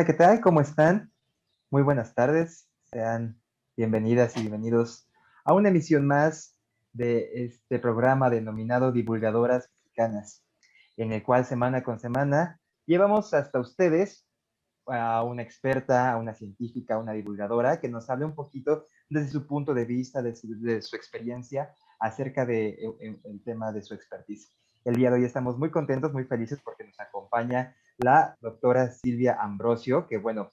Hola, ¿qué tal? ¿Cómo están? Muy buenas tardes. Sean bienvenidas y bienvenidos a una emisión más de este programa denominado Divulgadoras Mexicanas, en el cual semana con semana llevamos hasta ustedes a una experta, a una científica, a una divulgadora que nos hable un poquito desde su punto de vista, de su experiencia acerca del tema de su expertise. El día de hoy estamos muy contentos, muy felices porque nos acompaña la doctora Silvia Ambrosio, que bueno,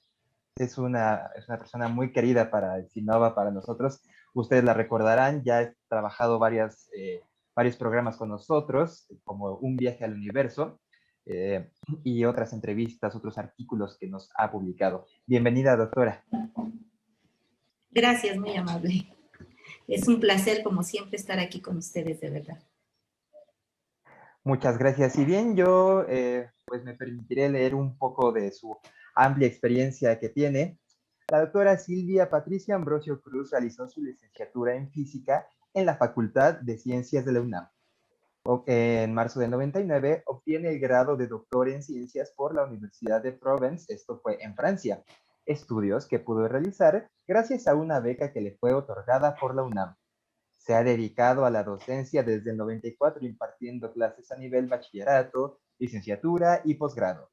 es una persona muy querida para el Sinova, para nosotros. Ustedes la recordarán, ya ha trabajado varios programas con nosotros, como Un viaje al universo, eh, y otras entrevistas, otros artículos que nos ha publicado. Bienvenida, doctora. Gracias, muy amable. Es un placer, como siempre, estar aquí con ustedes, de verdad. Muchas gracias. Si bien yo pues me permitiré leer un poco de su amplia experiencia que tiene, la doctora Silvia Patricia Ambrosio Cruz realizó su licenciatura en física en la Facultad de Ciencias de la UNAM. En marzo del 99 obtiene el grado de doctor en ciencias por la Universidad de Provence, esto fue en Francia, estudios que pudo realizar gracias a una beca que le fue otorgada por la UNAM. Se ha dedicado a la docencia desde el 94 impartiendo clases a nivel bachillerato, licenciatura y posgrado.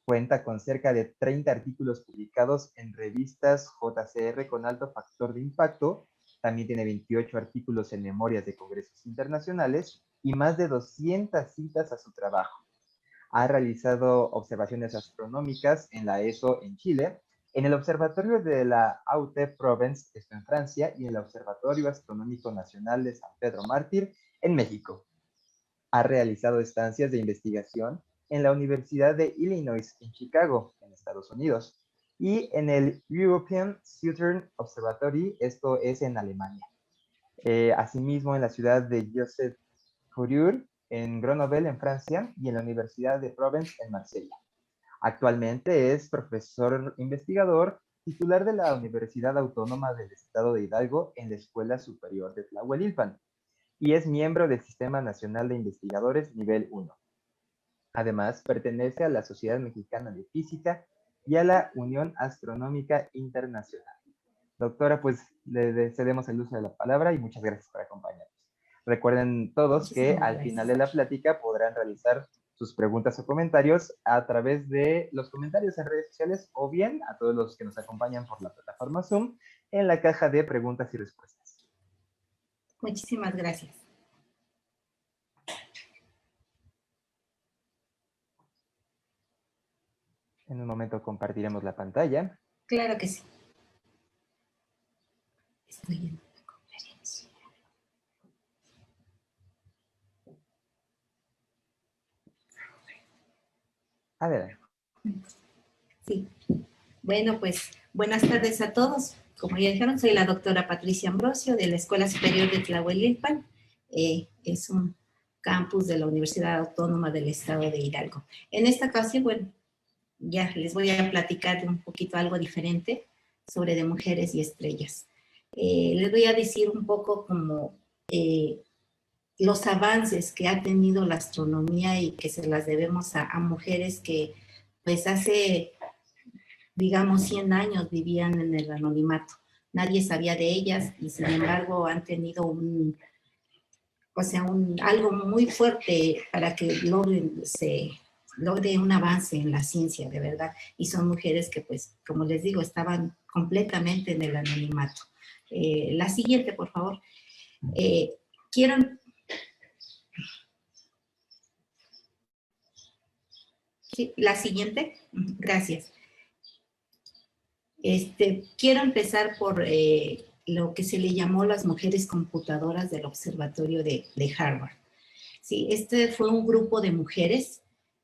Cuenta con cerca de 30 artículos publicados en revistas JCR con alto factor de impacto. También tiene 28 artículos en memorias de congresos internacionales y más de 200 citas a su trabajo. Ha realizado observaciones astronómicas en la ESO en Chile, en el Observatorio de la Haute-Provence, esto en Francia, y en el Observatorio Astronómico Nacional de San Pedro Mártir, en México. Ha realizado estancias de investigación en la Universidad de Illinois, en Chicago, en Estados Unidos, y en el European Southern Observatory, esto es en Alemania. Asimismo, en la ciudad de Joseph Fourier, en Grenoble, en Francia, y en la Universidad de Provence, en Marsella. Actualmente es profesor investigador titular de la Universidad Autónoma del Estado de Hidalgo en la Escuela Superior de Tlahuelilpan y es miembro del Sistema Nacional de Investigadores Nivel 1. Además, pertenece a la Sociedad Mexicana de Física y a la Unión Astronómica Internacional. Doctora, pues le cedemos el uso de la palabra y muchas gracias por acompañarnos. Recuerden todos que Muchísimas al final gracias. de la plática podrán realizar sus preguntas o comentarios a través de los comentarios en redes sociales o bien a todos los que nos acompañan por la plataforma Zoom en la caja de preguntas y respuestas. Muchísimas gracias. En un momento compartiremos la pantalla. Claro que sí. Estoy en una conferencia. Adelante. Sí. Bueno, pues buenas tardes a todos. Como ya dijeron, soy la doctora Patricia Ambrosio de la Escuela Superior de Tlahuelilpan. Es un campus de la Universidad Autónoma del Estado de Hidalgo. En esta ocasión, bueno, ya les voy a platicar de un poquito algo diferente sobre de mujeres y estrellas. Les voy a decir un poco como los avances que ha tenido la astronomía y que se las debemos a mujeres que pues hace, digamos, 100 años vivían en el anonimato. Nadie sabía de ellas y sin embargo han tenido algo muy fuerte para que logre un avance en la ciencia, de verdad. Y son mujeres que, pues, como les digo, estaban completamente en el anonimato. La siguiente, por favor. Quiero... Sí, la siguiente. Gracias. Quiero empezar por lo que se le llamó las mujeres computadoras del Observatorio de Harvard. Sí, fue un grupo de mujeres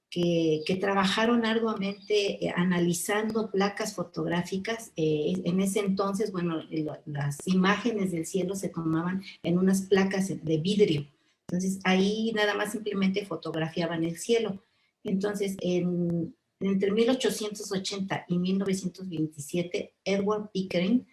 que trabajaron arduamente analizando placas fotográficas. En ese entonces, bueno, las imágenes del cielo se tomaban en unas placas de vidrio. Entonces, ahí nada más simplemente fotografiaban el cielo. Entonces, entre 1880 y 1927, Edward Pickering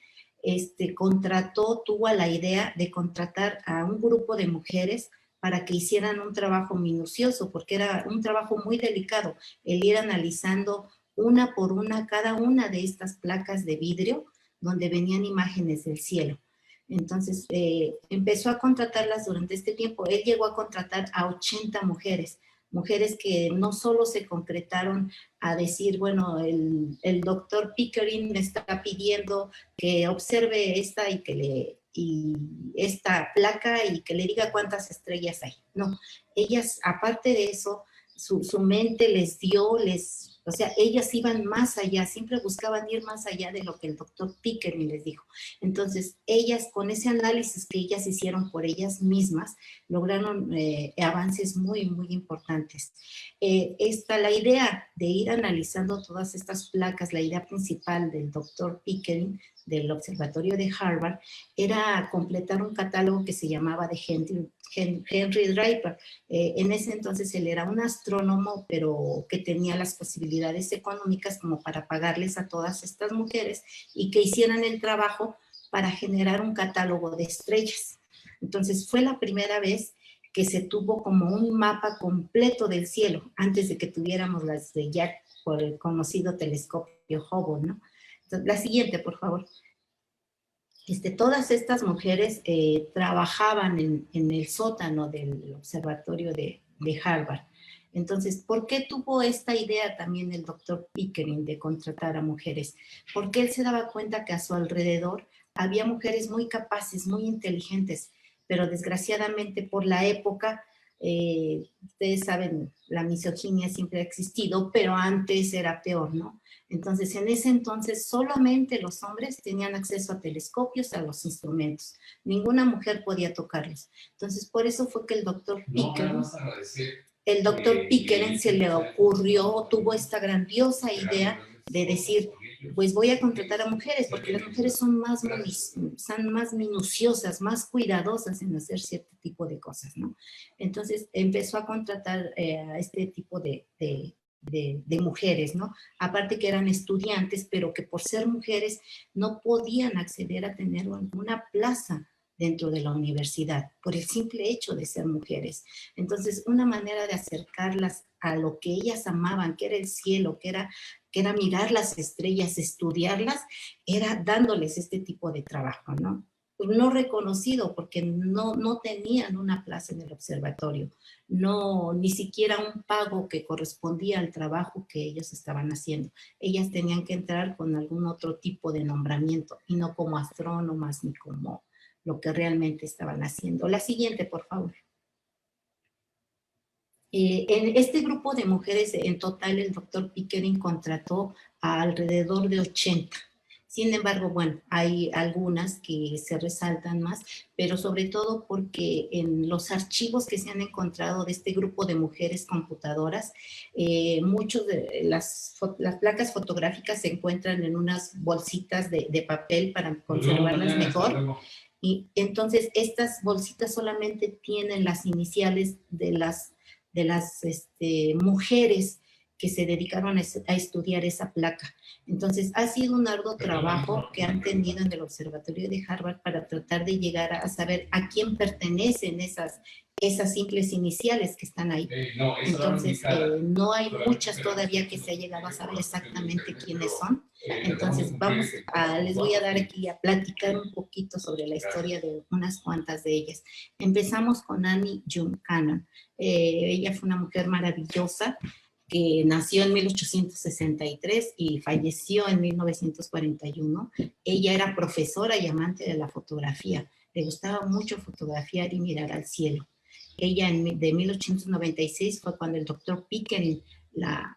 tuvo la idea de contratar a un grupo de mujeres para que hicieran un trabajo minucioso, porque era un trabajo muy delicado, el ir analizando una por una cada una de estas placas de vidrio donde venían imágenes del cielo. Entonces, empezó a contratarlas durante este tiempo. Él llegó a contratar a 80 mujeres, mujeres que no solo se concretaron a decir, bueno, el doctor Pickering me está pidiendo que observe esta y esta placa y que le diga cuántas estrellas hay. No, ellas, aparte de eso, su mente les dio, o sea, ellas iban más allá, siempre buscaban ir más allá de lo que el doctor Pickering les dijo. Entonces, ellas, con ese análisis que ellas hicieron por ellas mismas, lograron avances muy, muy importantes. La idea de ir analizando todas estas placas, la idea principal del doctor Pickering, del observatorio de Harvard, era completar un catálogo que se llamaba de Henry Draper. En ese entonces él era un astrónomo, pero que tenía las posibilidades económicas como para pagarles a todas estas mujeres y que hicieran el trabajo para generar un catálogo de estrellas. Entonces fue la primera vez que se tuvo como un mapa completo del cielo, antes de que tuviéramos las de ya por el conocido telescopio Hubble, ¿no? Entonces, la siguiente, por favor. Todas estas mujeres trabajaban en el sótano del observatorio de Harvard. Entonces, ¿por qué tuvo esta idea también el doctor Pickering de contratar a mujeres? Porque él se daba cuenta que a su alrededor había mujeres muy capaces, muy inteligentes, pero desgraciadamente por la época, ustedes saben, la misoginia siempre ha existido, pero antes era peor, ¿no? Entonces, en ese entonces, solamente los hombres tenían acceso a telescopios, a los instrumentos. Ninguna mujer podía tocarlos. Entonces, por eso fue que el doctor Pickering se le ocurrió, tuvo esta grandiosa idea de decir, pues voy a contratar a mujeres, porque las mujeres son más minuciosas, más cuidadosas en hacer cierto tipo de cosas, ¿no? Entonces, empezó a contratar a este tipo de mujeres, ¿no? Aparte que eran estudiantes, pero que por ser mujeres no podían acceder a tener una plaza dentro de la universidad, por el simple hecho de ser mujeres. Entonces, una manera de acercarlas a lo que ellas amaban, que era el cielo, que era mirar las estrellas, estudiarlas, era dándoles este tipo de trabajo, ¿no? No reconocido porque no tenían una plaza en el observatorio, ni siquiera un pago que correspondía al trabajo que ellos estaban haciendo. Ellas tenían que entrar con algún otro tipo de nombramiento y no como astrónomas ni como lo que realmente estaban haciendo. La siguiente, por favor. En este grupo de mujeres, en total, el doctor Pickering contrató a alrededor de 80. Sin embargo, bueno, hay algunas que se resaltan más, pero sobre todo porque en los archivos que se han encontrado de este grupo de mujeres computadoras, muchas de las placas fotográficas se encuentran en unas bolsitas de papel para conservarlas mejor. Y entonces estas bolsitas solamente tienen las iniciales de las mujeres que se dedicaron a estudiar esa placa. Entonces, ha sido un arduo trabajo que han tenido en el Observatorio de Harvard para tratar de llegar a saber a quién pertenecen esas simples iniciales que están ahí. Entonces, no hay muchas todavía que se ha llegado a saber exactamente quiénes son. Entonces, les voy a dar aquí a platicar un poquito sobre la historia de unas cuantas de ellas. Empezamos con Annie June Cannon. Ella fue una mujer maravillosa que nació en 1863 y falleció en 1941. Ella era profesora y amante de la fotografía. Le gustaba mucho fotografiar y mirar al cielo. Ella de 1896 fue cuando el doctor Pickering la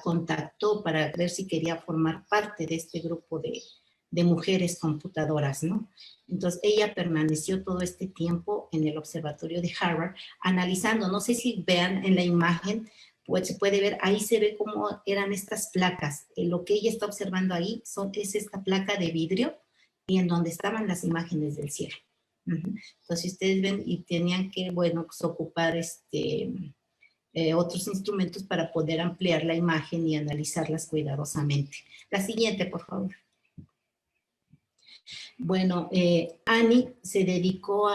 contactó para ver si quería formar parte de este grupo de mujeres computadoras, ¿no? Entonces, ella permaneció todo este tiempo en el observatorio de Harvard, analizando, no sé si vean en la imagen, pues se puede ver, ahí se ve cómo eran estas placas. Lo que ella está observando ahí es esta placa de vidrio y en donde estaban las imágenes del cielo. Entonces, ustedes ven y tenían que, bueno, pues, ocupar otros instrumentos para poder ampliar la imagen y analizarlas cuidadosamente. La siguiente, por favor. Bueno, Annie se dedicó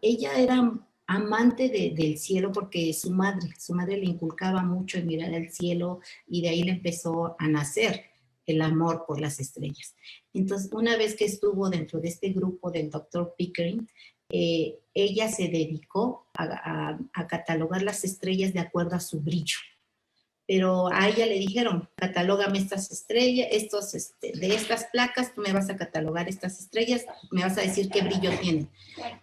ella era amante del cielo, porque su madre le inculcaba mucho en mirar al cielo, y de ahí le empezó a nacer el amor por las estrellas. Entonces, una vez que estuvo dentro de este grupo del doctor Pickering, ella se dedicó a catalogar las estrellas de acuerdo a su brillo. Pero a ella le dijeron, catalógame estas estrellas, de estas placas, tú me vas a catalogar estas estrellas, me vas a decir qué brillo tienen.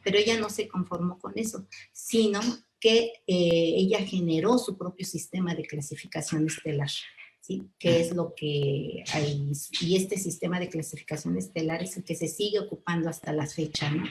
Pero ella no se conformó con eso, sino que ella generó su propio sistema de clasificación estelar, ¿sí? Que es lo que hay, y este sistema de clasificación estelar es el que se sigue ocupando hasta la fecha, ¿no?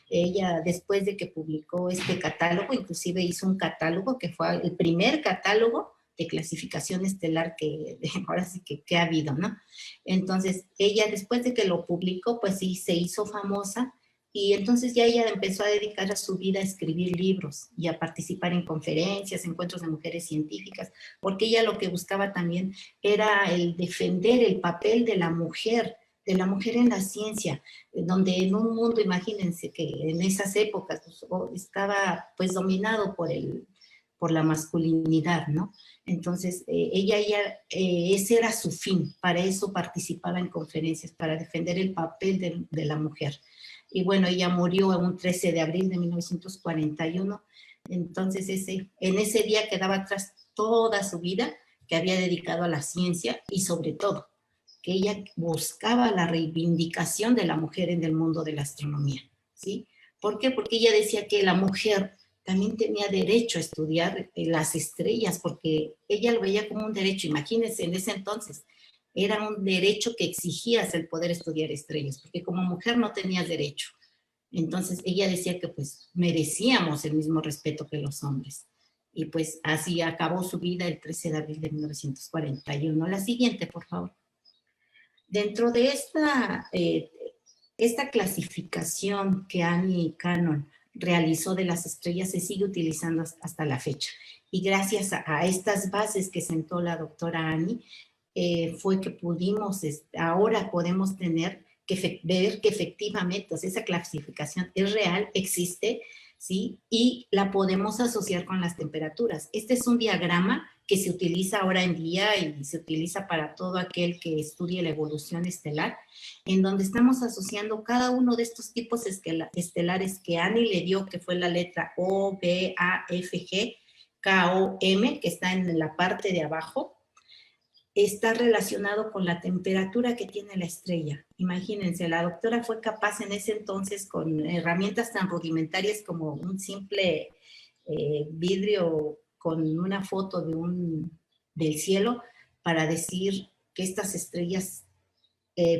Ella, después de que publicó este catálogo, inclusive hizo un catálogo que fue el primer catálogo de clasificación estelar que ahora sí que ha habido, ¿no? Entonces, ella después de que lo publicó, pues sí, se hizo famosa, y entonces ya ella empezó a dedicar a su vida a escribir libros y a participar en conferencias, encuentros de mujeres científicas, porque ella lo que buscaba también era el defender el papel de la mujer en la ciencia, donde en un mundo, imagínense que en esas épocas pues, estaba pues dominado por la masculinidad, ¿no? Entonces, ese era su fin, para eso participaba en conferencias, para defender el papel de la mujer. Y bueno, ella murió un 13 de abril de 1941, entonces en ese día quedaba atrás toda su vida que había dedicado a la ciencia, y sobre todo, que ella buscaba la reivindicación de la mujer en el mundo de la astronomía, ¿sí? ¿Por qué? Porque ella decía que la mujer también tenía derecho a estudiar las estrellas, porque ella lo veía como un derecho. Imagínense, en ese entonces era un derecho que exigías el poder estudiar estrellas, porque como mujer no tenías derecho. Entonces ella decía que pues merecíamos el mismo respeto que los hombres. Y pues así acabó su vida el 13 de abril de 1941. La siguiente, por favor. Dentro de esta clasificación que Annie Cannon realizó de las estrellas se sigue utilizando hasta la fecha. Y gracias a estas bases que sentó la doctora Annie, fue que ahora podemos ver que efectivamente, o sea, esa clasificación es real, existe, ¿sí? Y la podemos asociar con las temperaturas. Este es un diagrama que se utiliza ahora en día y se utiliza para todo aquel que estudie la evolución estelar, en donde estamos asociando cada uno de estos tipos estelares que Annie le dio, que fue la letra O, B, A, F, G, K, O, M, que está en la parte de abajo, está relacionado con la temperatura que tiene la estrella. Imagínense, la doctora fue capaz en ese entonces, con herramientas tan rudimentarias como un simple vidrio con una foto del cielo, para decir que estas estrellas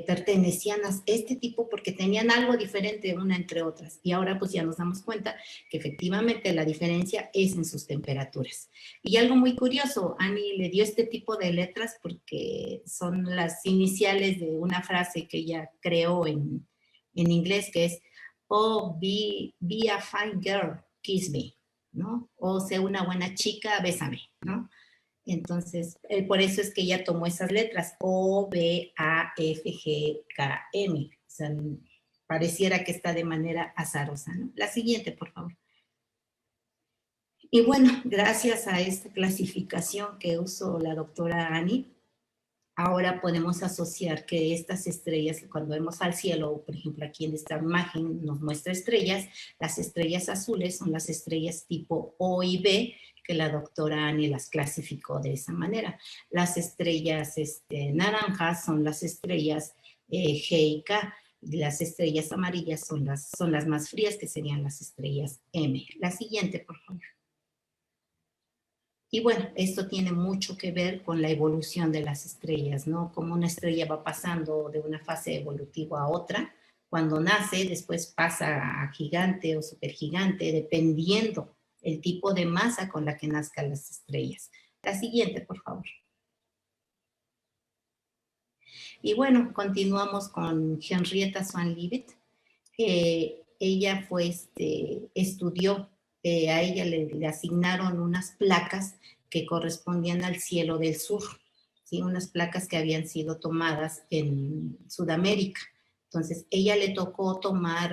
pertenecían a este tipo porque tenían algo diferente una entre otras. Y ahora pues ya nos damos cuenta que efectivamente la diferencia es en sus temperaturas. Y algo muy curioso, Annie le dio este tipo de letras porque son las iniciales de una frase que ella creó en inglés, que es, oh, be a fine girl, kiss me, ¿no? O sea una buena chica, bésame, ¿no? Entonces, por eso es que ella tomó esas letras, O, B, A, F, G, K, M. O sea, pareciera que está de manera azarosa, ¿no? La siguiente, por favor. Y bueno, gracias a esta clasificación que usó la doctora Annie, ahora podemos asociar que estas estrellas, cuando vemos al cielo, por ejemplo, aquí en esta imagen nos muestra estrellas, las estrellas azules son las estrellas tipo O y B, que la doctora Annie las clasificó de esa manera. Las estrellas naranjas son las estrellas G y K, y las estrellas amarillas son las más frías, que serían las estrellas M. La siguiente, por favor. Y bueno, esto tiene mucho que ver con la evolución de las estrellas, ¿no? Como una estrella va pasando de una fase evolutiva a otra, cuando nace, después pasa a gigante o supergigante, dependiendo el tipo de masa con la que nazcan las estrellas. La siguiente, por favor. Y bueno, continuamos con Henrietta Swan Leavitt. Ella estudió, a ella le asignaron unas placas que correspondían al cielo del sur, ¿sí? Unas placas que habían sido tomadas en Sudamérica. Entonces, ella le tocó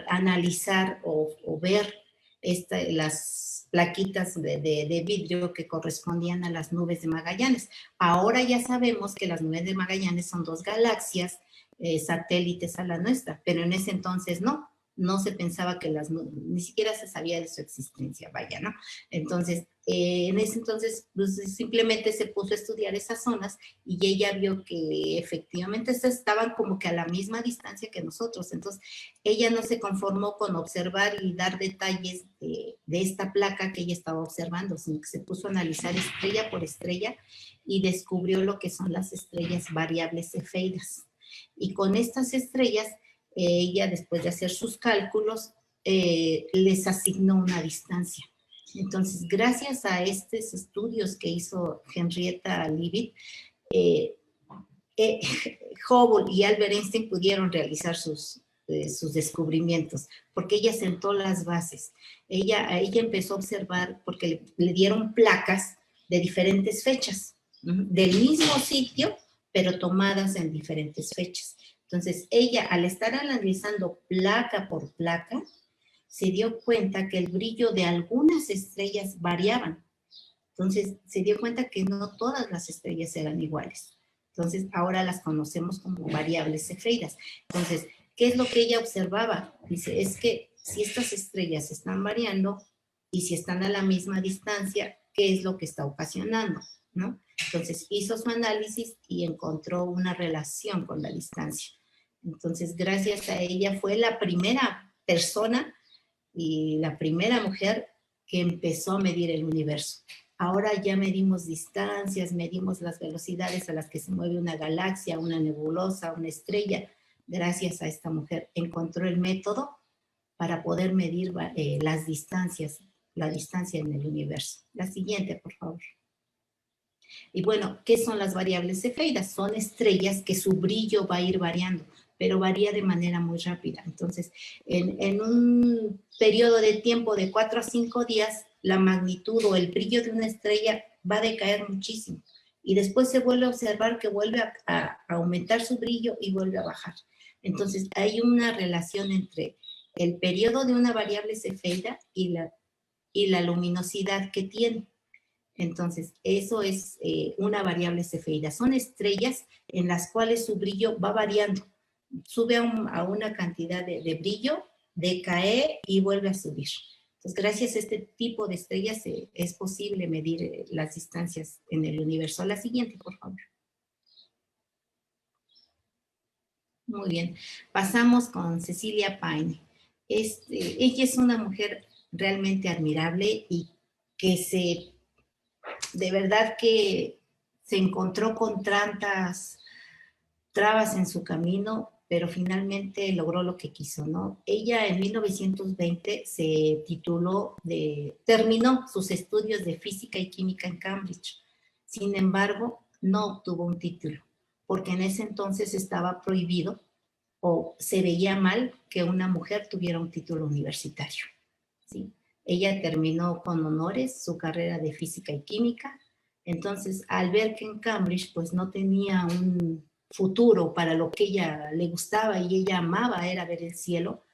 analizar o ver las plaquitas de vidrio que correspondían a las nubes de Magallanes. Ahora ya sabemos que las nubes de Magallanes son 2 galaxias satélites a la nuestra, pero en ese entonces no se pensaba que ni siquiera se sabía de su existencia, vaya, ¿no? Entonces, en ese entonces, pues, simplemente se puso a estudiar esas zonas y ella vio que efectivamente estaban como que a la misma distancia que nosotros. Entonces, ella no se conformó con observar y dar detalles de esta placa que ella estaba observando, sino que se puso a analizar estrella por estrella y descubrió lo que son las estrellas variables cefeidas. Y con estas estrellas, ella, después de hacer sus cálculos, les asignó una distancia. Entonces, gracias a estos estudios que hizo Henrietta Leavitt, Hubble y Albert Einstein pudieron realizar sus descubrimientos, porque ella sentó las bases. Ella empezó a observar, porque le dieron placas de diferentes fechas, del mismo sitio, pero tomadas en diferentes fechas. Entonces, ella, al estar analizando placa por placa, se dio cuenta que el brillo de algunas estrellas variaban. Entonces, se dio cuenta que no todas las estrellas eran iguales. Entonces, ahora las conocemos como variables cefeidas. Entonces, ¿qué es lo que ella observaba? Dice, es que si estas estrellas están variando y si están a la misma distancia, ¿qué es lo que está ocasionando? ¿No? Entonces, hizo su análisis y encontró una relación con la distancia. Entonces, gracias a ella fue la primera persona y la primera mujer que empezó a medir el universo. Ahora ya medimos distancias, medimos las velocidades a las que se mueve una galaxia, una nebulosa, una estrella. Gracias a esta mujer encontró el método para poder medir las distancias, la distancia en el universo. La siguiente, por favor. Y bueno, ¿qué son las variables cefeidas? Son estrellas que su brillo va a ir variando, pero varía de manera muy rápida. Entonces, en un periodo de tiempo de 4 a 5 días, la magnitud o el brillo de una estrella va a decaer muchísimo. Y después se vuelve a observar que vuelve a aumentar su brillo y vuelve a bajar. Entonces, hay una relación entre el periodo de una variable cefeida y la luminosidad que tiene. Entonces, eso es una variable cefeida. Son estrellas en las cuales su brillo va variando. Sube a una cantidad de brillo, decae y vuelve a subir. Entonces, gracias a este tipo de estrellas es posible medir las distancias en el universo. La siguiente, por favor. Muy bien. Pasamos con Cecilia Payne. Ella es una mujer realmente admirable y que de verdad que se encontró con tantas trabas en su camino, pero finalmente logró lo que quiso, ¿no? Ella en 1920 terminó sus estudios de física y química en Cambridge. Sin embargo, no obtuvo un título, porque en ese entonces estaba prohibido o se veía mal que una mujer tuviera un título universitario, ¿sí? Ella terminó con honores su carrera de física y química. Entonces, al ver que en Cambridge pues no tenía un futuro para lo que ella le gustaba y ella amaba, era ver el cielo,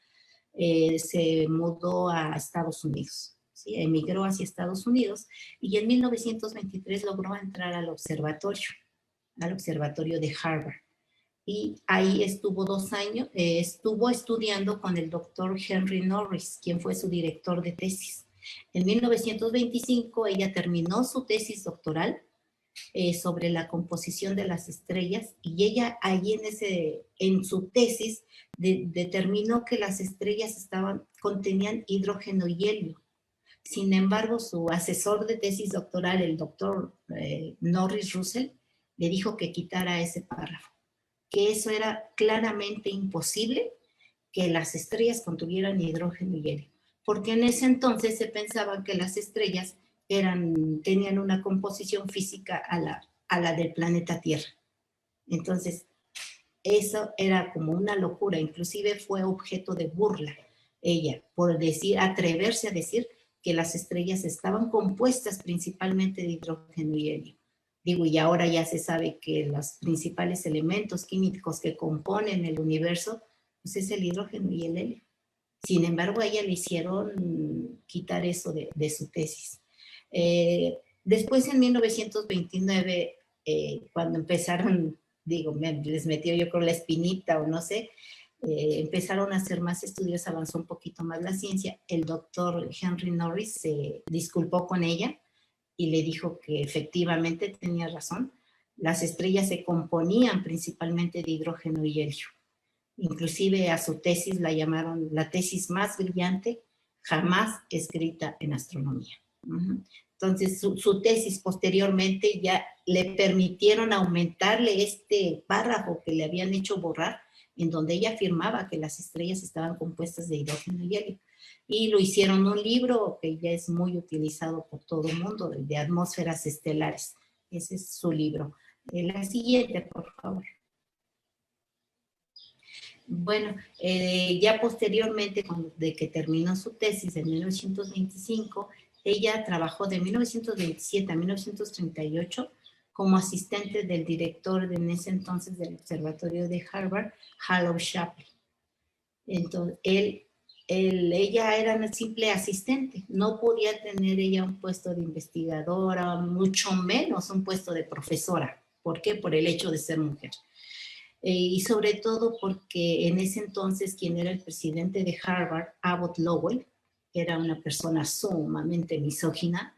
se mudó a Estados Unidos, ¿sí? Emigró hacia Estados Unidos y en 1923 logró entrar al observatorio de Harvard. Y ahí estuvo 2 años, estuvo estudiando con el doctor Henry Norris, quien fue su director de tesis. En 1925 ella terminó su tesis doctoral sobre la composición de las estrellas y ella ahí en su tesis determinó que las estrellas contenían hidrógeno y helio. Sin embargo, su asesor de tesis doctoral, el doctor Norris Russell, le dijo que quitara ese párrafo, que eso era claramente imposible, que las estrellas contuvieran hidrógeno y helio, porque en ese entonces se pensaba que las estrellas tenían una composición física a la del planeta Tierra. Entonces, eso era como una locura, inclusive fue objeto de burla ella, por atreverse a decir que las estrellas estaban compuestas principalmente de hidrógeno y helio. Digo, y ahora ya se sabe que los principales elementos químicos que componen el universo, pues es el hidrógeno y el helio. Sin embargo, a ella le hicieron quitar eso de su tesis. Después, en 1929, cuando empezaron, digo, les metió yo con la espinita o no sé, empezaron a hacer más estudios, avanzó un poquito más la ciencia. El doctor Henry Norris se disculpó con ella y le dijo que efectivamente tenía razón. Las estrellas se componían principalmente de hidrógeno y helio. Inclusive a su tesis la llamaron la tesis más brillante jamás escrita en astronomía. Entonces su tesis posteriormente ya le permitieron aumentarle este párrafo que le habían hecho borrar, en donde ella afirmaba que las estrellas estaban compuestas de hidrógeno y helio. Y lo hicieron un libro que ya es muy utilizado por todo el mundo, de atmósferas estelares. Ese es su libro. La siguiente, por favor. Bueno, ya posteriormente, de que terminó su tesis en 1925, ella trabajó de 1927 a 1938 como asistente del director en ese entonces del Observatorio de Harvard, Harold Shapley. Entonces, ella era una simple asistente, no podía tener ella un puesto de investigadora, mucho menos un puesto de profesora. ¿Por qué? Por el hecho de ser mujer. Y sobre todo porque en ese entonces quien era el presidente de Harvard, Abbott Lowell, era una persona sumamente misógina,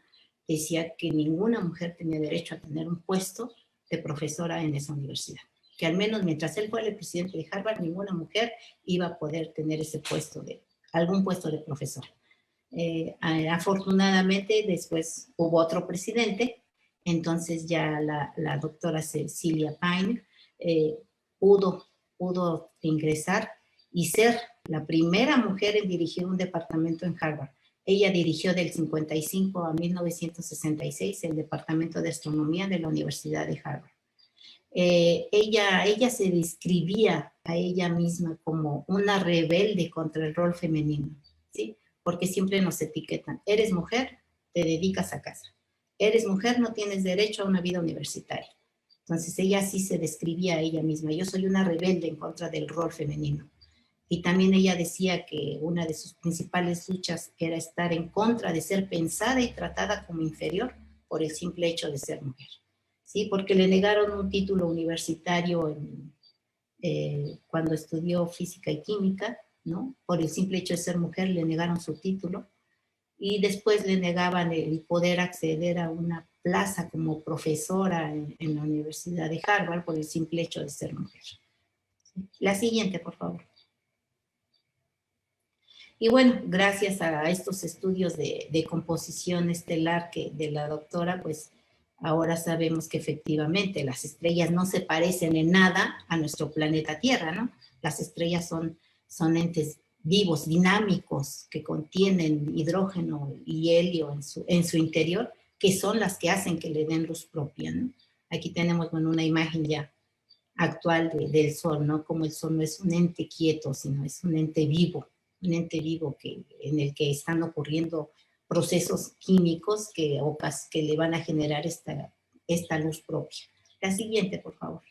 decía que ninguna mujer tenía derecho a tener un puesto de profesora en esa universidad, que al menos mientras él fuera el presidente de Harvard, ninguna mujer iba a poder tener ese puesto algún puesto de profesora. Afortunadamente después hubo otro presidente, entonces ya la doctora Cecilia Payne pudo ingresar y ser la primera mujer en dirigir un departamento en Harvard. Ella dirigió del 55 a 1966 el departamento de astronomía de la Universidad de Harvard. Ella se describía a ella misma como una rebelde contra el rol femenino, ¿sí? Porque siempre nos etiquetan, eres mujer, te dedicas a casa. Eres mujer, no tienes derecho a una vida universitaria. Entonces ella sí se describía a ella misma, yo soy una rebelde en contra del rol femenino. Y también ella decía que una de sus principales luchas era estar en contra de ser pensada y tratada como inferior por el simple hecho de ser mujer. ¿Sí? Porque le negaron un título universitario cuando estudió física y química, ¿no? Por el simple hecho de ser mujer le negaron su título y después le negaban el poder acceder a una plaza como profesora en la Universidad de Harvard por el simple hecho de ser mujer. La siguiente, por favor. Y bueno, gracias a estos estudios de composición estelar de la doctora, pues ahora sabemos que efectivamente las estrellas no se parecen en nada a nuestro planeta Tierra, ¿no? Las estrellas son entes vivos, dinámicos, que contienen hidrógeno y helio en su interior, que son las que hacen que le den luz propia, ¿no? Aquí tenemos, bueno, una imagen ya actual del Sol, ¿no? Como el Sol no es un ente quieto, sino es un ente vivo en el que están ocurriendo procesos químicos que le van a generar esta luz propia. La siguiente, por favor.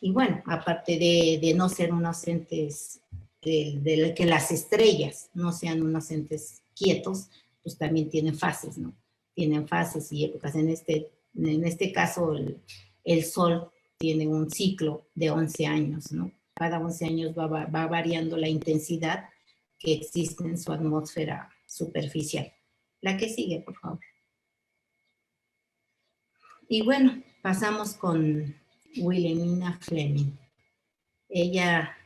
Y bueno, aparte de no ser unos entes, de que las estrellas no sean unos entes quietos, pues también tienen fases, ¿no? Tienen fases y épocas. En este caso, el Sol tiene un ciclo de 11 años, ¿no? Cada 11 años va variando la intensidad que existe en su atmósfera superficial. La que sigue, por favor. Y bueno, pasamos con Wilhelmina Fleming. Ella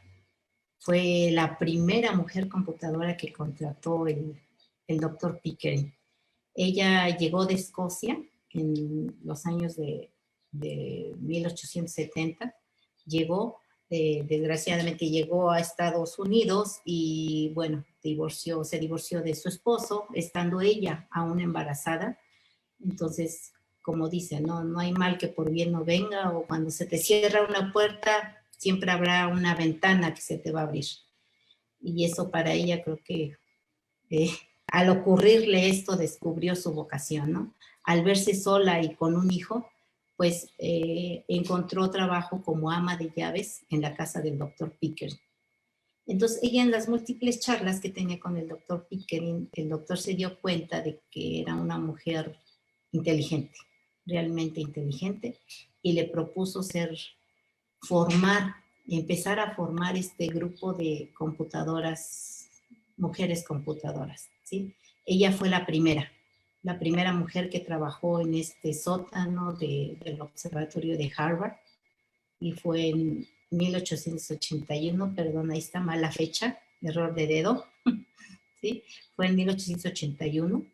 fue la primera mujer computadora que contrató el doctor Pickering. Ella llegó de Escocia en los años de 1870. Desgraciadamente llegó a Estados Unidos y bueno, se divorció de su esposo, estando ella aún embarazada. Entonces, como dicen, no hay mal que por bien no venga, o cuando se te cierra una puerta, siempre habrá una ventana que se te va a abrir. Y eso para ella creo que al ocurrirle esto descubrió su vocación, ¿no? Al verse sola y con un hijo, pues encontró trabajo como ama de llaves en la casa del doctor Pickering. Entonces, ella en las múltiples charlas que tenía con el doctor Pickering, el doctor se dio cuenta de que era una mujer inteligente, realmente inteligente, y le propuso empezar a formar este grupo de computadoras, mujeres computadoras, ¿sí? Ella fue la primera mujer que trabajó en este sótano del observatorio de Harvard, y fue en 1881, perdón, ahí está mal la fecha, error de dedo, ¿sí? Fue en 1881.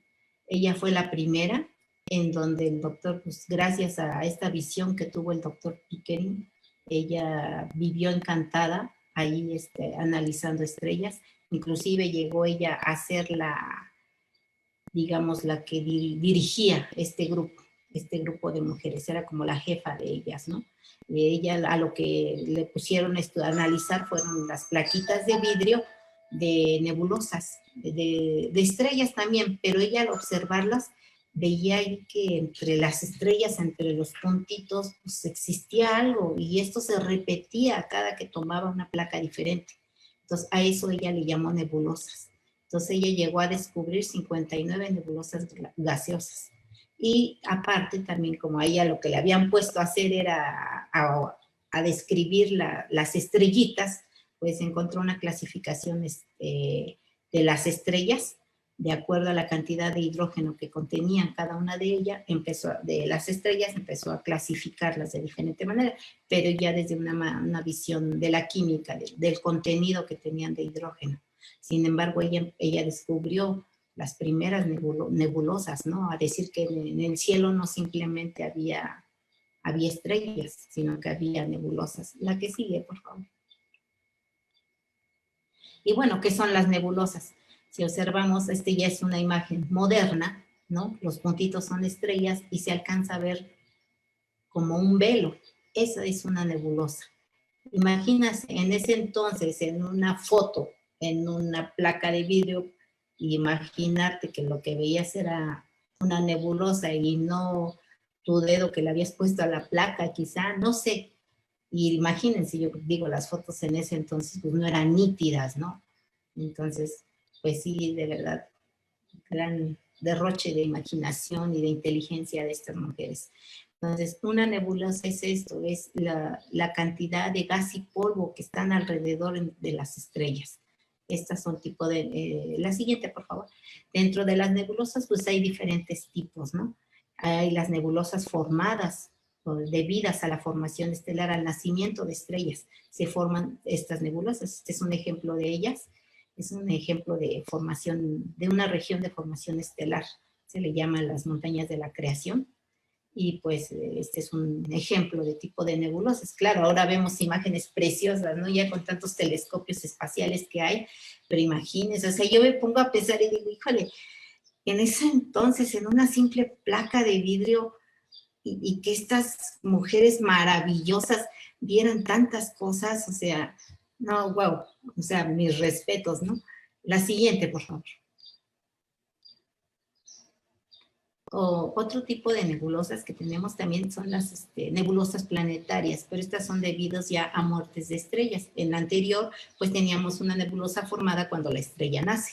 Ella fue la primera en donde el doctor, pues gracias a esta visión que tuvo el doctor Pickering, ella vivió encantada ahí analizando estrellas. Inclusive llegó ella a ser digamos, la que dirigía este grupo de mujeres, era como la jefa de ellas, ¿no? Ella a lo que le pusieron a analizar fueron las plaquitas de vidrio de nebulosas, de estrellas también, pero ella al observarlas veía ahí que entre las estrellas, entre los puntitos, pues existía algo, y esto se repetía cada que tomaba una placa diferente. Entonces a eso ella le llamó nebulosas. Entonces ella llegó a descubrir 59 nebulosas gaseosas. Y aparte también, como a ella lo que le habían puesto a hacer era a describir las estrellitas, pues encontró una clasificación de las estrellas de acuerdo a la cantidad de hidrógeno que contenían cada una de ellas. De las estrellas empezó a clasificarlas de diferente manera, pero ya desde una visión de la química, del contenido que tenían de hidrógeno. Sin embargo, ella descubrió las primeras nebulosas, ¿no? A decir que en el cielo no simplemente había estrellas, sino que había nebulosas. La que sigue, por favor. Y bueno, ¿qué son las nebulosas? Si observamos, ya es una imagen moderna, ¿no? Los puntitos son estrellas y se alcanza a ver como un velo. Esa es una nebulosa. Imagínate en ese entonces, en una foto, en una placa de vidrio, imaginarte que lo que veías era una nebulosa y no tu dedo que le habías puesto a la placa, quizá, no sé. Y imagínense, yo digo, las fotos en ese entonces pues no eran nítidas, ¿no? Entonces, pues sí, de verdad, gran derroche de imaginación y de inteligencia de estas mujeres. Entonces, una nebulosa es esto, es la cantidad de gas y polvo que están alrededor de las estrellas. Estas son tipo de... la siguiente, por favor. Dentro de las nebulosas, pues hay diferentes tipos, ¿no? Hay las nebulosas formadas, debidas a la formación estelar, al nacimiento de estrellas. Se forman estas nebulosas. Este es un ejemplo de ellas. Es un ejemplo de formación, de una región de formación estelar. Se le llama las montañas de la creación. Y pues este es un ejemplo de tipo de nebulosas. Claro, ahora vemos imágenes preciosas, ¿no? Ya con tantos telescopios espaciales que hay, pero imagínense, o sea, yo me pongo a pensar y digo, híjole, en ese entonces, en una simple placa de vidrio, y que estas mujeres maravillosas vieran tantas cosas, o sea, no, wow, o sea, mis respetos, ¿no? La siguiente, por favor. Otro tipo de nebulosas que tenemos también son las nebulosas planetarias, pero estas son debidas ya a muertes de estrellas. En la anterior, pues teníamos una nebulosa formada cuando la estrella nace.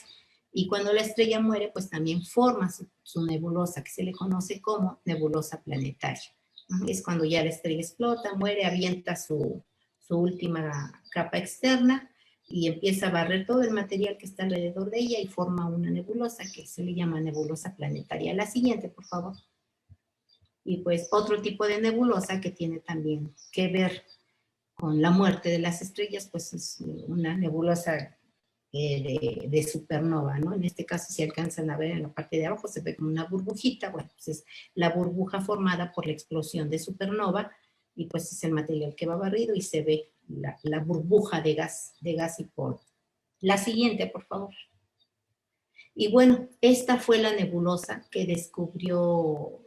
Y cuando la estrella muere, pues también forma su nebulosa, que se le conoce como nebulosa planetaria. Es cuando ya la estrella explota, muere, avienta su última capa externa y empieza a barrer todo el material que está alrededor de ella y forma una nebulosa que se le llama nebulosa planetaria. La siguiente, por favor. Y pues otro tipo de nebulosa que tiene también que ver con la muerte de las estrellas, pues es una nebulosa de supernova, ¿no? En este caso, si alcanzan a ver en la parte de abajo, se ve como una burbujita. Bueno, pues es la burbuja formada por la explosión de supernova, y pues es el material que va barrido y se ve la burbuja de gas y polvo. La siguiente, por favor. Y bueno, esta fue la nebulosa que descubrió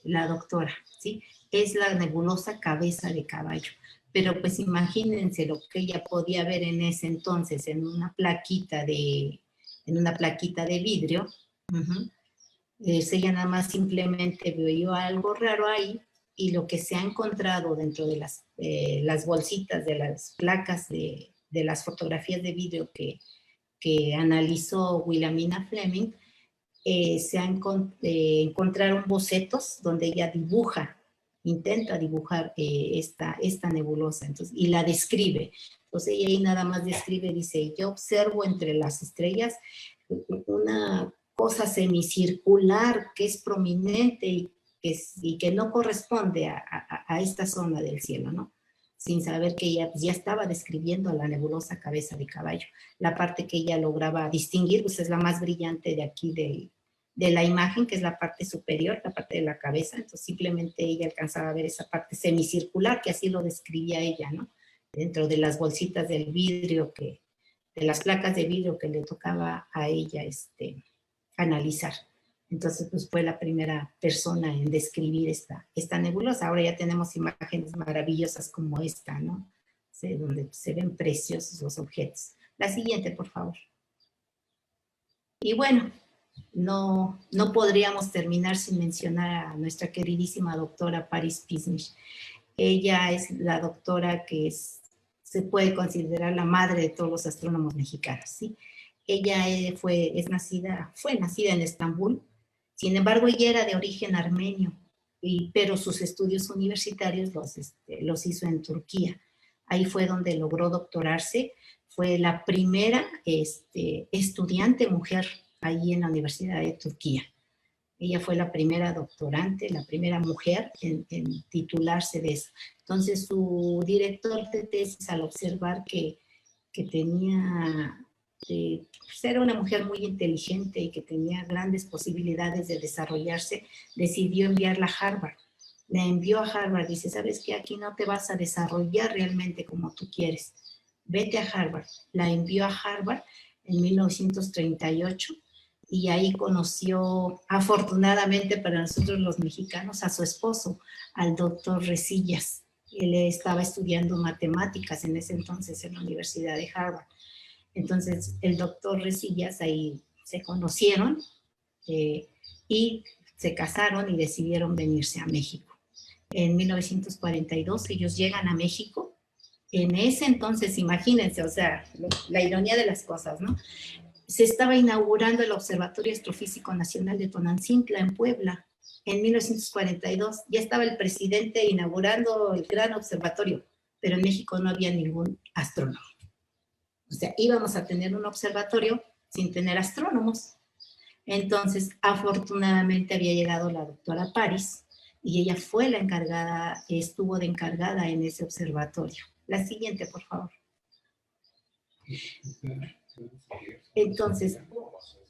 la doctora, ¿sí? Es la nebulosa cabeza de caballo. Pero pues imagínense lo que ella podía ver en ese entonces en una plaquita de vidrio. Ella nada más simplemente vio algo raro ahí, y lo que se ha encontrado dentro de las bolsitas de las placas de de las fotografías de vidrio que analizó Wilhelmina Fleming, encontraron bocetos donde ella intenta dibujar esta nebulosa, entonces, y la describe. Entonces ella ahí nada más describe, dice, yo observo entre las estrellas una cosa semicircular que es prominente y que no corresponde a esta zona del cielo, ¿no? Sin saber que ella ya estaba describiendo la nebulosa cabeza de caballo. La parte que ella lograba distinguir, pues es la más brillante de aquí de la imagen, que es la parte superior, la parte de la cabeza. Entonces simplemente ella alcanzaba a ver esa parte semicircular, que así lo describía ella, ¿no? Dentro de las bolsitas del vidrio, de las placas de vidrio que le tocaba a ella analizar. Entonces, pues fue la primera persona en describir esta nebulosa. Ahora ya tenemos imágenes maravillosas como esta, ¿no? Donde se ven preciosos los objetos. La siguiente, por favor. Y bueno, no podríamos terminar sin mencionar a nuestra queridísima doctora Paris Pismich. Ella es la doctora que se puede considerar la madre de todos los astrónomos mexicanos, ¿sí? Ella fue nacida en Estambul. Sin embargo, ella era de origen armenio, pero sus estudios universitarios los hizo en Turquía. Ahí fue donde logró doctorarse. Fue la primera estudiante mujer ahí en la Universidad de Turquía. Ella fue la primera doctorante, la primera mujer en titularse de eso. Entonces, su director de tesis, al observar que tenía... pues era una mujer muy inteligente y que tenía grandes posibilidades de desarrollarse, decidió enviarla a Harvard. La envió a Harvard, dice, ¿sabes qué? Aquí no te vas a desarrollar realmente como tú quieres. Vete a Harvard. La envió a Harvard en 1938 y ahí conoció, afortunadamente para nosotros los mexicanos, a su esposo, al doctor Resillas. Él estaba estudiando matemáticas en ese entonces en la Universidad de Harvard. Entonces, el doctor Resillas ahí se conocieron y se casaron y decidieron venirse a México. En 1942 ellos llegan a México. En ese entonces, imagínense, o sea, la ironía de las cosas, ¿no? Se estaba inaugurando el Observatorio Astrofísico Nacional de Tonantzintla en Puebla. En 1942 ya estaba el presidente inaugurando el gran observatorio, pero en México no había ningún astrónomo. O sea, íbamos a tener un observatorio sin tener astrónomos. Entonces, afortunadamente había llegado la doctora Paris y ella fue la encargada, estuvo de encargada en ese observatorio. La siguiente, por favor. Entonces,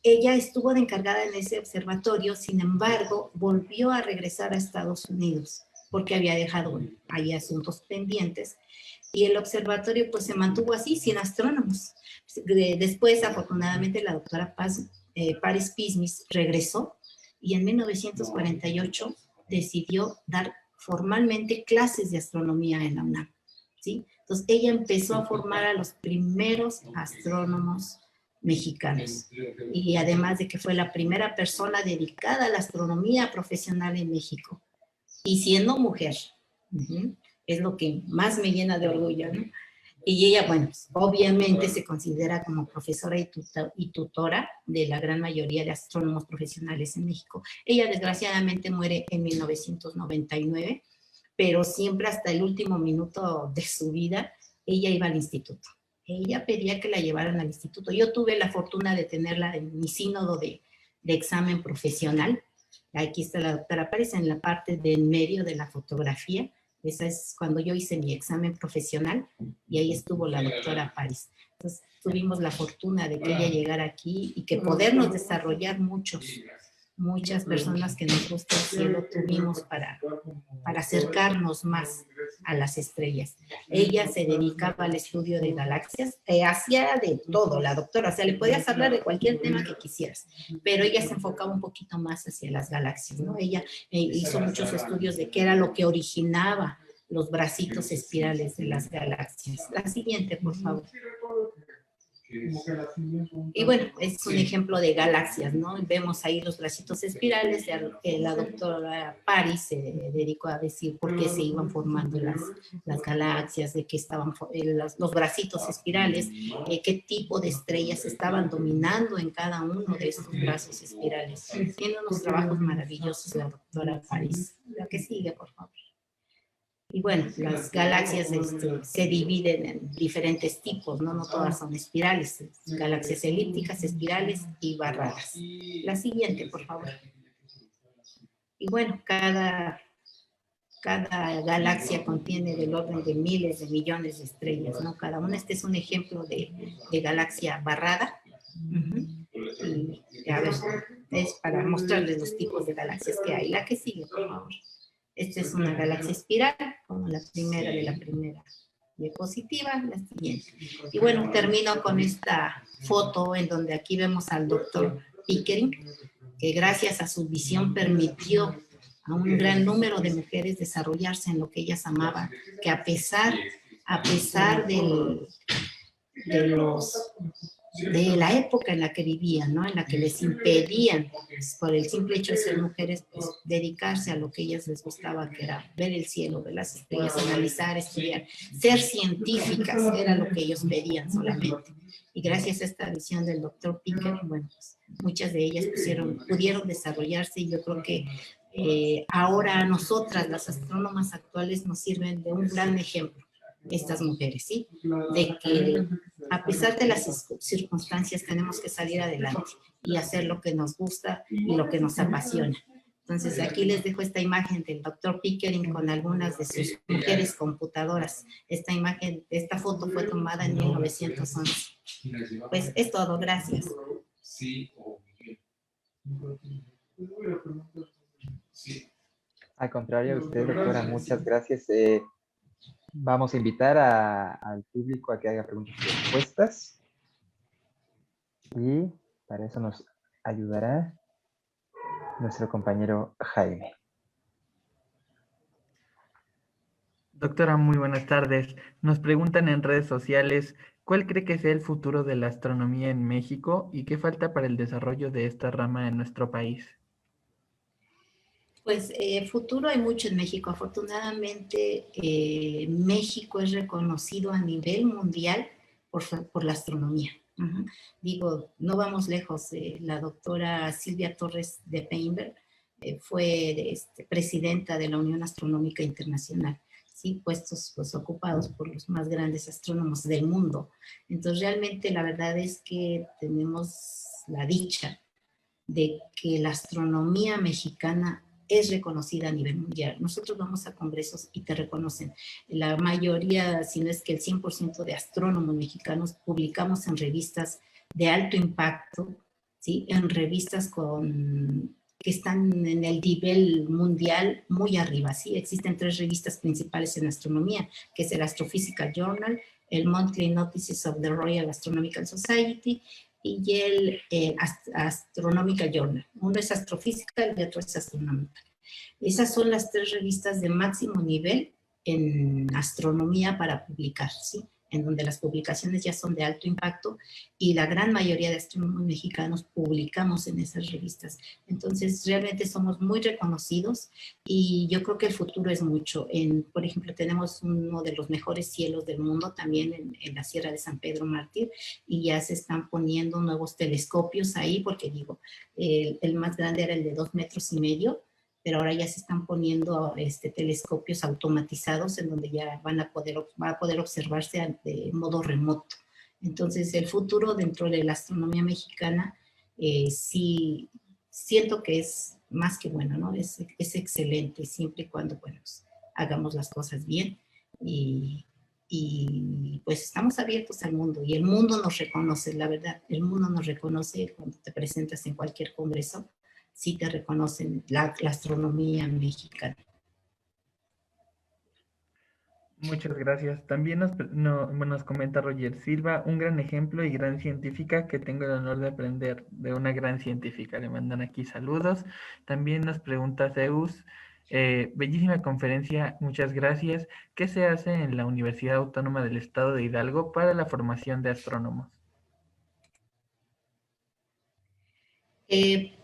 ella estuvo de encargada en ese observatorio, sin embargo, volvió a regresar a Estados Unidos porque había dejado ahí asuntos pendientes. Y el observatorio pues se mantuvo así, sin astrónomos. Después, afortunadamente, la doctora Paris Pismich regresó y en 1948 decidió dar formalmente clases de astronomía en la UNAM, ¿sí? Entonces, ella empezó a formar a los primeros astrónomos mexicanos. Y además de que fue la primera persona dedicada a la astronomía profesional en México. Y siendo mujer. Es lo que más me llena de orgullo, ¿no? Y ella, bueno, obviamente se considera como profesora y tutora de la gran mayoría de astrónomos profesionales en México. Ella desgraciadamente muere en 1999, pero siempre hasta el último minuto de su vida, ella iba al instituto. Ella pedía que la llevaran al instituto. Yo tuve la fortuna de tenerla en mi sínodo de examen profesional. Aquí está la doctora Párez en la parte de en medio de la fotografía. Esa es cuando yo hice mi examen profesional y ahí estuvo la doctora Párez. Entonces tuvimos la fortuna de que ella llegara aquí y que podernos desarrollar muchas personas que nos gusta el cielo tuvimos para acercarnos más a las estrellas. Ella se dedicaba al estudio de galaxias, hacía de todo la doctora, o sea, le podías hablar de cualquier tema que quisieras, pero ella se enfocaba un poquito más hacia las galaxias, ¿no? Ella hizo muchos estudios de qué era lo que originaba los bracitos espirales de las galaxias. La siguiente, por favor. Y bueno, es un ejemplo de galaxias, ¿no? Vemos ahí los bracitos espirales. La doctora Paris se dedicó a decir por qué se iban formando las galaxias, de qué estaban los bracitos espirales, qué tipo de estrellas estaban dominando en cada uno de estos brazos espirales. Tiene unos trabajos maravillosos la doctora Paris. La que sigue, por favor. Y bueno, las galaxias se dividen en diferentes tipos, ¿no? No todas son espirales, galaxias elípticas, espirales y barradas. La siguiente, por favor. Y bueno, cada galaxia contiene del orden de miles de millones de estrellas, ¿no? Cada una. Este es un ejemplo de galaxia barrada. Y a ver, es para mostrarles los tipos de galaxias que hay. La que sigue, por favor. Esta es una galaxia espiral, como la primera de la primera diapositiva, la siguiente. Y bueno, termino con esta foto en donde aquí vemos al doctor Pickering, que gracias a su visión permitió a un gran número de mujeres desarrollarse en lo que ellas amaban, que a pesar de la época en la que vivían, ¿no? En la que les impedían, pues, por el simple hecho de ser mujeres, pues, dedicarse a lo que ellas les gustaba, que era ver el cielo, ver las estrellas, analizar, estudiar, ser científicas, era lo que ellos pedían solamente. Y gracias a esta visión del doctor Pickering, bueno, pues, muchas de ellas pudieron desarrollarse, y yo creo que ahora a nosotras, las astrónomas actuales, nos sirven de un gran ejemplo, estas mujeres, ¿sí? De que a pesar de las circunstancias tenemos que salir adelante y hacer lo que nos gusta y lo que nos apasiona. Entonces aquí les dejo esta imagen del doctor Pickering con algunas de sus mujeres computadoras. Esta foto fue tomada en 1911. Pues es todo, gracias. Al contrario, a usted, doctora, muchas gracias. Vamos a invitar al público a que haga preguntas y respuestas. Y para eso nos ayudará nuestro compañero Jaime. Doctora, muy buenas tardes. Nos preguntan en redes sociales, ¿cuál cree que sea el futuro de la astronomía en México y qué falta para el desarrollo de esta rama en nuestro país? Pues futuro hay mucho en México. Afortunadamente, México es reconocido a nivel mundial por la astronomía. Digo, no vamos lejos. La doctora Silvia Torres de Peinberg fue presidenta de la Unión Astronómica Internacional. Sí, puestos pues, ocupados por los más grandes astrónomos del mundo. Entonces, realmente la verdad es que tenemos la dicha de que la astronomía mexicana es reconocida a nivel mundial. Nosotros vamos a congresos y te reconocen. La mayoría, si no es que el 100% de astrónomos mexicanos publicamos en revistas de alto impacto, ¿sí? En revistas que están en el nivel mundial muy arriba. ¿Sí? Existen 3 revistas principales en astronomía, que es el Astrophysical Journal, el Monthly Notices of the Royal Astronomical Society y el Astronomical Journal. Uno es Astrophysical y otro es Astronomical. Esas son las 3 revistas de máximo nivel en astronomía para publicar, ¿sí? En donde las publicaciones ya son de alto impacto y la gran mayoría de astrónomos mexicanos publicamos en esas revistas. Entonces, realmente somos muy reconocidos y yo creo que el futuro es mucho. Por ejemplo, tenemos uno de los mejores cielos del mundo también en la Sierra de San Pedro Mártir y ya se están poniendo nuevos telescopios ahí porque digo, el más grande era el de 2,5 metros, pero ahora ya se están poniendo telescopios automatizados en donde ya va a poder observarse de modo remoto. Entonces, el futuro dentro de la astronomía mexicana sí siento que es más que bueno, ¿no? Es excelente, siempre y cuando, bueno, pues, hagamos las cosas bien y pues estamos abiertos al mundo y el mundo nos reconoce, la verdad, el mundo nos reconoce cuando te presentas en cualquier congreso. Sí te reconocen la astronomía mexicana. Muchas gracias. También nos comenta Roger Silva, un gran ejemplo y gran científica que tengo el honor de aprender de una gran científica. Le mandan aquí saludos. También nos pregunta Zeus, bellísima conferencia, muchas gracias. ¿Qué se hace en la Universidad Autónoma del Estado de Hidalgo para la formación de astrónomos?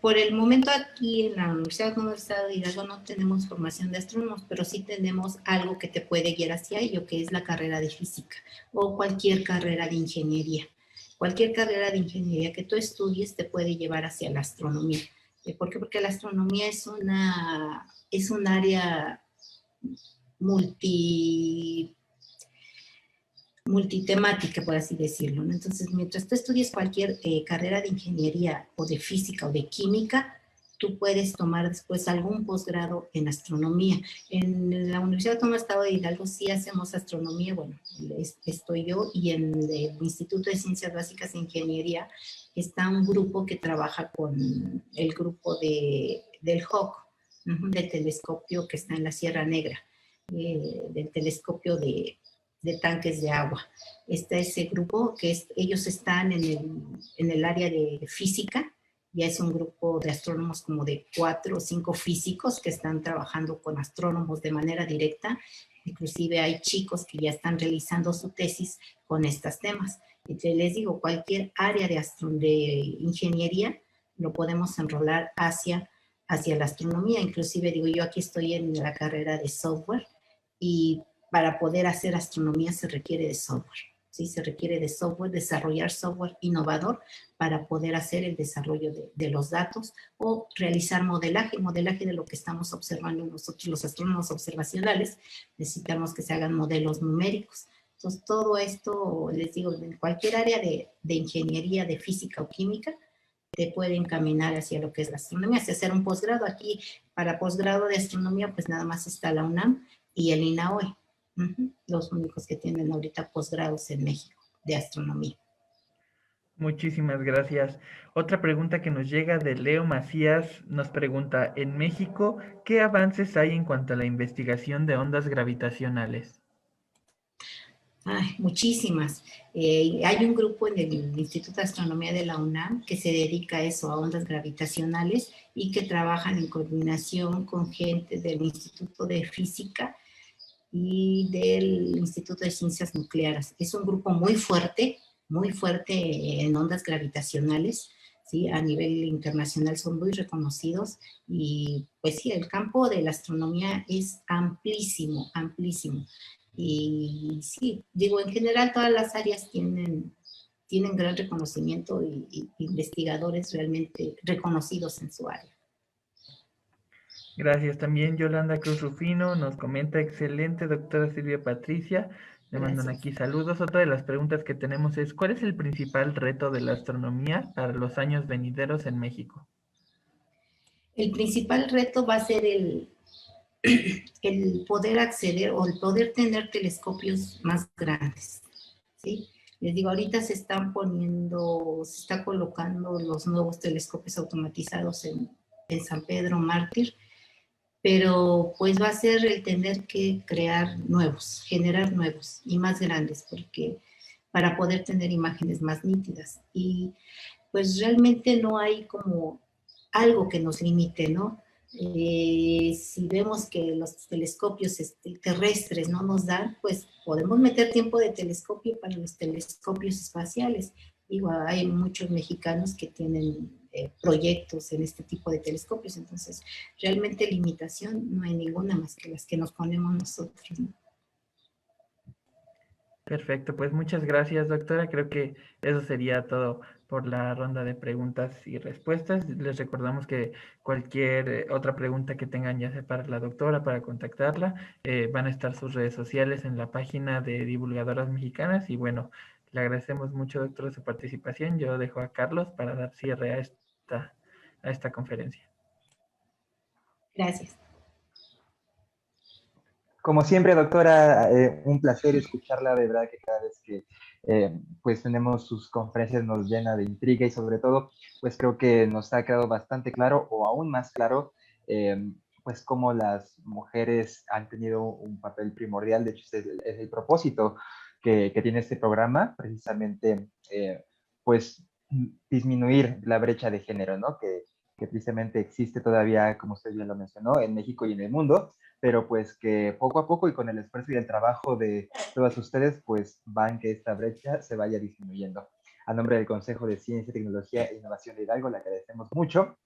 Por el momento aquí en la Universidad Autónoma del Estado de Hidalgo no tenemos formación de astrónomos, pero sí tenemos algo que te puede guiar hacia ello, que es la carrera de física o cualquier carrera de ingeniería. Cualquier carrera de ingeniería que tú estudies te puede llevar hacia la astronomía. ¿Por qué? Porque la astronomía es un área multitemática, por así decirlo, ¿no? Entonces, mientras tú estudies cualquier carrera de ingeniería o de física o de química, tú puedes tomar después algún posgrado en astronomía. En la Universidad Autónoma del Estado de Hidalgo sí hacemos astronomía, bueno, estoy yo, y en el Instituto de Ciencias Básicas e Ingeniería está un grupo que trabaja con el grupo del HOC, del telescopio que está en la Sierra Negra, del telescopio de tanques de agua. Está ese grupo ellos están en el área de física, ya es un grupo de astrónomos como de 4 o 5 físicos que están trabajando con astrónomos de manera directa. Inclusive hay chicos que ya están realizando su tesis con estos temas. Entonces les digo, cualquier área de ingeniería lo podemos enrolar hacia la astronomía. Inclusive digo, yo aquí estoy en la carrera de software y para poder hacer astronomía se requiere de software, ¿sí? Se requiere de software, desarrollar software innovador para poder hacer el desarrollo de los datos o realizar modelaje de lo que estamos observando nosotros, los astrónomos observacionales. Necesitamos que se hagan modelos numéricos. Entonces, todo esto, les digo, en cualquier área de ingeniería, de física o química, te puede encaminar hacia lo que es la astronomía. Si hacer un posgrado aquí, para posgrado de astronomía, pues nada más está la UNAM y el INAOE. Los únicos que tienen ahorita posgrados en México de astronomía. Muchísimas gracias. Otra pregunta que nos llega de Leo Macías nos pregunta, en México, ¿qué avances hay en cuanto a la investigación de ondas gravitacionales? Ay, muchísimas. Hay un grupo en el Instituto de Astronomía de la UNAM que se dedica a eso, a ondas gravitacionales, y que trabajan en coordinación con gente del Instituto de Física y del Instituto de Ciencias Nucleares. Es un grupo muy fuerte en ondas gravitacionales, ¿sí? A nivel internacional son muy reconocidos y pues sí, el campo de la astronomía es amplísimo, amplísimo. Y sí, digo, en general todas las áreas tienen gran reconocimiento y investigadores realmente reconocidos en su área. Gracias. También Yolanda Cruz Rufino nos comenta, excelente, doctora Silvia Patricia. Le mandan Gracias. aquí saludos. Otra de las preguntas que tenemos es, ¿cuál es el principal reto de la astronomía para los años venideros en México? El principal reto va a ser el poder acceder o el poder tener telescopios más grandes, ¿sí? Les digo, ahorita se está colocando los nuevos telescopios automatizados en San Pedro Mártir, pero pues va a ser el tener que crear nuevos, generar nuevos y más grandes, porque para poder tener imágenes más nítidas. Y pues realmente no hay como algo que nos limite, ¿no? Si vemos que los telescopios terrestres no nos dan, pues podemos meter tiempo de telescopio para los telescopios espaciales. Digo, hay muchos mexicanos que tienen proyectos en este tipo de telescopios, entonces realmente limitación no hay ninguna más que las que nos ponemos nosotros, ¿no? Perfecto, pues muchas gracias, doctora. Creo que eso sería todo por la ronda de preguntas y respuestas. Les recordamos que cualquier otra pregunta que tengan, ya sea para la doctora, para contactarla, van a estar sus redes sociales en la página de Divulgadoras Mexicanas. Y bueno, le agradecemos mucho, doctora, su participación. Yo dejo a Carlos para dar cierre a esta conferencia. Gracias. Como siempre, doctora, un placer escucharla, de verdad que cada vez que pues tenemos sus conferencias nos llena de intriga y sobre todo, pues creo que nos ha quedado bastante claro o aún más claro, pues cómo las mujeres han tenido un papel primordial. De hecho, es el propósito que tiene este programa, precisamente, pues disminuir la brecha de género, ¿no? Que precisamente existe todavía, como usted bien lo mencionó, en México y en el mundo, pero pues que poco a poco y con el esfuerzo y el trabajo de todas ustedes, pues van que esta brecha se vaya disminuyendo. A nombre del Consejo de Ciencia, Tecnología e Innovación de Hidalgo, le agradecemos mucho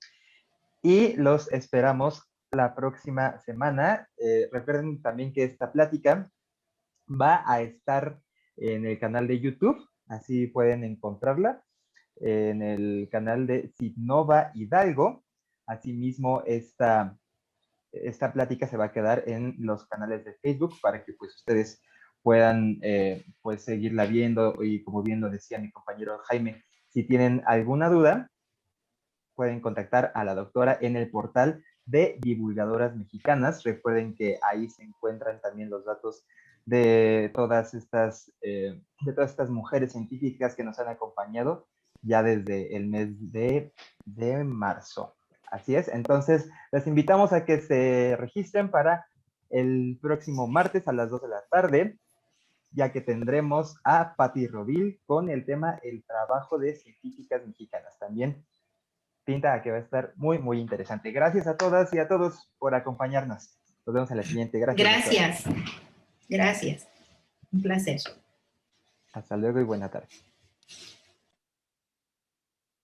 y los esperamos la próxima semana. Recuerden también que esta plática va a estar en el canal de YouTube, así pueden encontrarla, en el canal de Citnova Hidalgo. Asimismo, esta plática se va a quedar en los canales de Facebook para que pues ustedes puedan pues seguirla viendo, y como bien lo decía mi compañero Jaime, si tienen alguna duda, pueden contactar a la doctora en el portal de Divulgadoras Mexicanas. Recuerden que ahí se encuentran también los datos de todas estas mujeres científicas que nos han acompañado ya desde el mes de marzo. Así es, entonces les invitamos a que se registren para el próximo martes a las 2 de la tarde, ya que tendremos a Patti Rovil con el tema El trabajo de científicas mexicanas. También pinta a que va a estar muy, muy interesante. Gracias a todas y a todos por acompañarnos. Nos vemos en la siguiente. Gracias. Gracias. Un placer. Hasta luego y buena tarde.